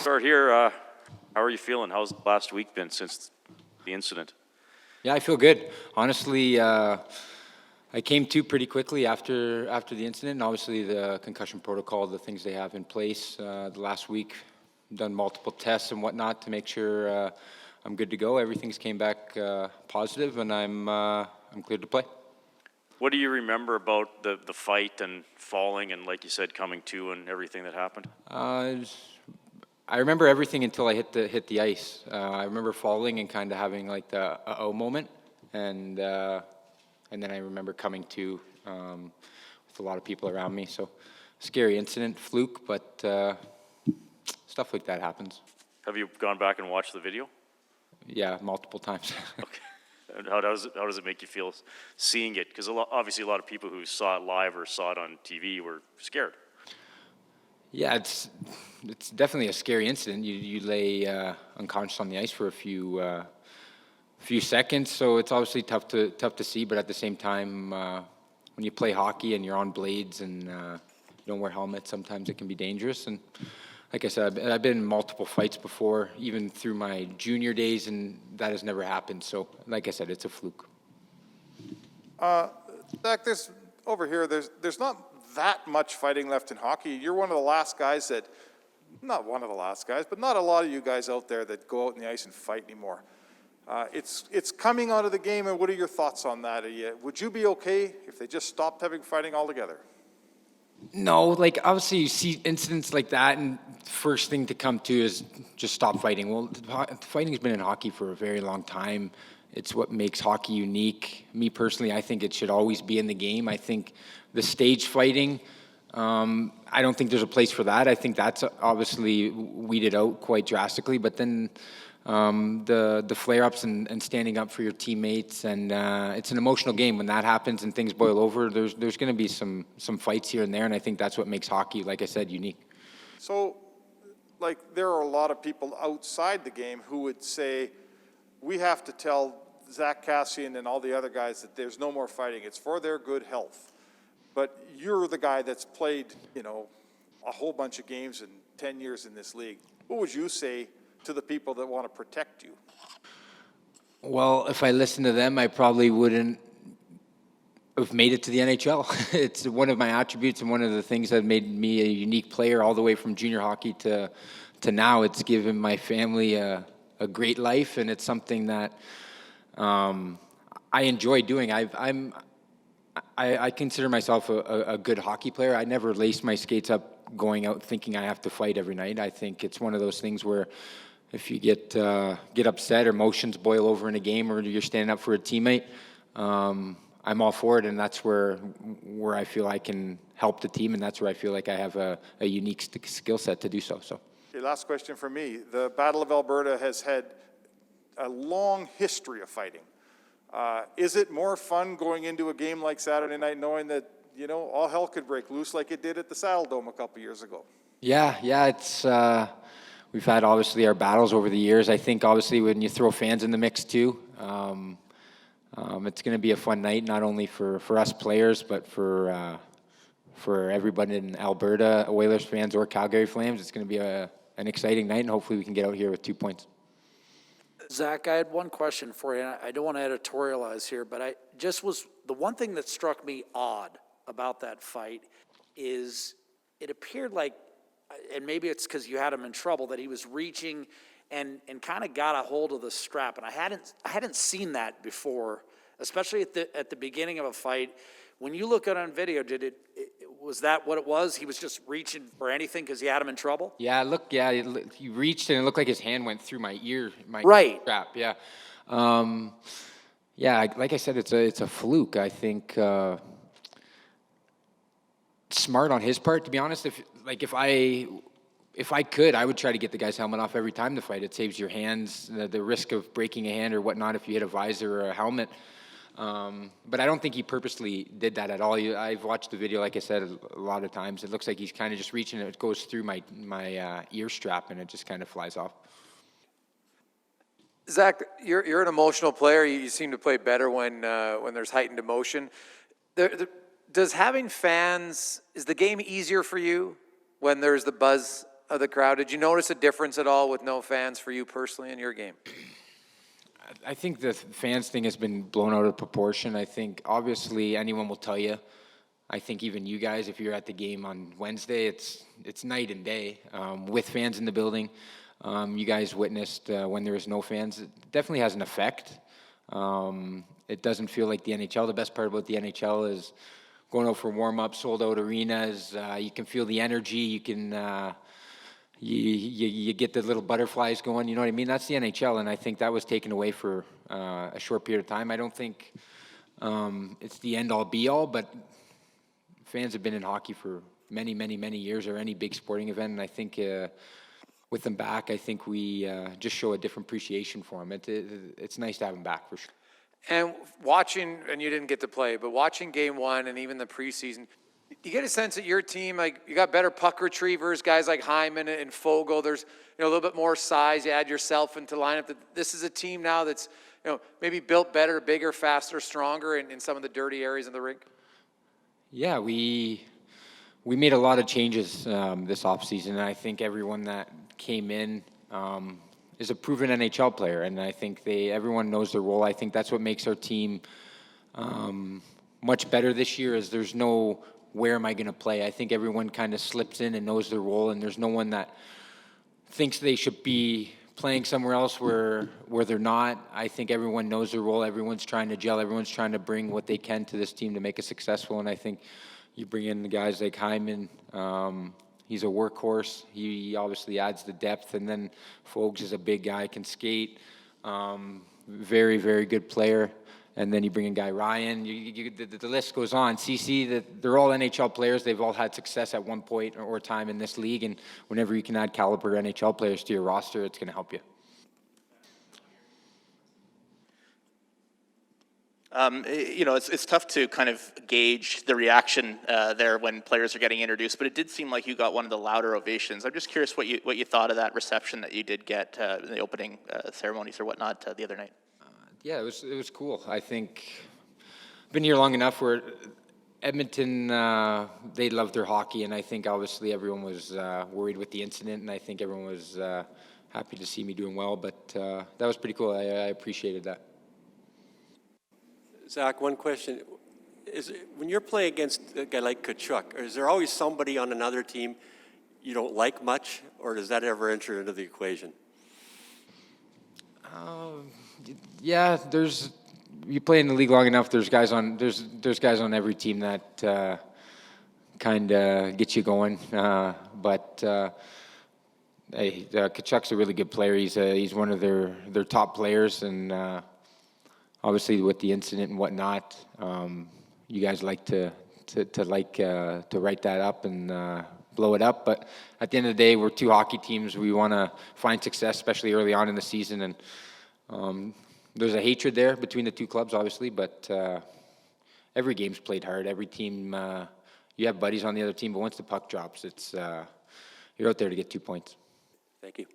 Start here. How are you feeling? How's the last week been since the incident? Yeah, I feel good. Honestly, I came to pretty quickly after the incident, and obviously the concussion protocol, the things they have in place. The last week, done multiple tests and whatnot to make sure I'm good to go. Everything's came back positive, and I'm cleared to play. What do you remember about the fight and falling and, like you said, coming to and everything that happened? I remember everything until I hit the ice. I remember falling and kind of having like the uh-oh moment, and then I remember coming to with a lot of people around me. So, scary incident, fluke, but stuff like that happens. Have you gone back and watched the video? Yeah, multiple times. Okay. And how does it make you feel seeing it? Because obviously a lot of people who saw it live or saw it on TV were scared. Yeah, it's definitely a scary incident. You lay unconscious on the ice for a few seconds, so it's obviously tough to see. But at the same time, when you play hockey and you're on blades and you don't wear helmets, sometimes it can be dangerous. And like I said, I've been in multiple fights before, even through my junior days, and that has never happened. So, like I said, it's a fluke. Zach, there's not that much fighting left in hockey. You're one of the last guys that, not one of the last guys, but not a lot of you guys out there that go out in the ice and fight anymore. It's coming out of the game, and what are your thoughts on that? Would you be okay if they just stopped having fighting altogether? No, like obviously you see incidents like that, and first thing to come to is just stop fighting. Well, fighting has been in hockey for a very long time. It's what makes hockey unique. Me personally, I think it should always be in the game. I think the stage fighting, I don't think there's a place for that. I think that's obviously weeded out quite drastically. But then the flare-ups and standing up for your teammates, and it's an emotional game. When that happens and things boil over, there's going to be some fights here and there, and I think that's what makes hockey, like I said, unique. So, like, there are a lot of people outside the game who would say, we have to tell Zack Kassian and all the other guys that there's no more fighting. It's for their good health. But you're the guy that's played, a whole bunch of games in 10 years in this league. What would you say to the people that want to protect you? Well, if I listened to them, I probably wouldn't have made it to the NHL. It's one of my attributes and one of the things that made me a unique player all the way from junior hockey to now. It's given my family a great life, and it's something that I enjoy doing. I consider myself a good hockey player. I never lace my skates up going out thinking I have to fight every night. I think it's one of those things where if you get upset or emotions boil over in a game, or you're standing up for a teammate, I'm all for it, and that's where I feel I can help the team, and that's where I feel like I have a unique skill set to do so. Okay, last question for me. The Battle of Alberta has had a long history of fighting. Is it more fun going into a game like Saturday night knowing that, all hell could break loose like it did at the Saddle Dome a couple years ago? Yeah, it's we've had obviously our battles over the years. I think obviously when you throw fans in the mix too, it's going to be a fun night, not only for us players, but for everybody in Alberta, Oilers fans or Calgary Flames. It's going to be an exciting night, and hopefully we can get out here with 2 points. Zach, I had one question for you. And I don't want to editorialize here, but the one thing that struck me odd about that fight is it appeared like, and maybe it's because you had him in trouble, that he was reaching and kind of got a hold of the strap. And I hadn't seen that before, especially at the beginning of a fight. When you look at it on video, was that what it was? He was just reaching for anything because he had him in trouble? Yeah, he reached and it looked like his hand went through my ear, right. strap. Yeah, like I said, it's a fluke. I think smart on his part, to be honest. If I could, I would try to get the guy's helmet off every time the fight. It saves your hands the risk of breaking a hand or whatnot if you hit a visor or a helmet. But I don't think he purposely did that at all. I've watched the video, like I said, a lot of times. It looks like he's kind of just reaching, and it goes through my ear strap, and it just kind of flies off. Zach, you're an emotional player. You seem to play better when there's heightened emotion. Does having fans, is the game easier for you when there's the buzz of the crowd. Did you notice a difference at all with no fans for you personally in your game? I think the fans thing has been blown out of proportion. I think obviously anyone will tell you. I think even you guys, if you're at the game on Wednesday, it's night and day with fans in the building. You guys witnessed when there was no fans. It definitely has an effect. It doesn't feel like the NHL. The best part about the NHL is going out for warm-up, sold-out arenas. You can feel the energy. You can you get the little butterflies going. You know what I mean? That's the NHL, and I think that was taken away for a short period of time. I don't think it's the end-all, be-all, but fans have been in hockey for many, many, many years, or any big sporting event, and I think with them back, I think we just show a different appreciation for them. It's nice to have them back, for sure. And watching, and you didn't get to play, but watching game one and even the preseason, you get a sense that your team, like, you got better puck retrievers, guys like Hyman and Fogle. There's, a little bit more size. You add yourself into the lineup. That this is a team now that's, maybe built better, bigger, faster, stronger in some of the dirty areas of the rink. Yeah, we made a lot of changes this offseason, and I think everyone that came in is a proven NHL player, and I think everyone knows their role. I think that's what makes our team much better this year, is there's no where am I going to play. I think everyone kind of slips in and knows their role, and there's no one that thinks they should be playing somewhere else where they're not. I think everyone knows their role. Everyone's trying to gel. Everyone's trying to bring what they can to this team to make it successful, and I think you bring in the guys like Hyman. He's a workhorse. He obviously adds the depth, and then Fogs is a big guy, can skate. Very, very good player. And then you bring in guy Ryan. The list goes on. CC, they're all NHL players. They've all had success at one point or time in this league. And whenever you can add caliber NHL players to your roster, it's going to help you. It's tough to kind of gauge the reaction there when players are getting introduced, but it did seem like you got one of the louder ovations. I'm just curious what you thought of that reception that you did get in the opening ceremonies or whatnot the other night. Yeah, it was cool. I think I've been here long enough where Edmonton, they love their hockey, and I think obviously everyone was worried with the incident, and I think everyone was happy to see me doing well, but that was pretty cool. I appreciated that. Zach, one question. When you're playing against a guy like Tkachuk, is there always somebody on another team you don't like much, or does that ever enter into the equation? Yeah, you play in the league long enough, there's guys on every team that kind of get you going. But Tkachuk's a really good player. He's one of their top players, and obviously with the incident and whatnot, you guys like to write that up and blow it up. But at the end of the day, we're two hockey teams. We want to find success, especially early on in the season, and there's a hatred there between the two clubs, obviously, but every game's played hard. Every team, you have buddies on the other team, but once the puck drops, you're out there to get 2 points. Thank you.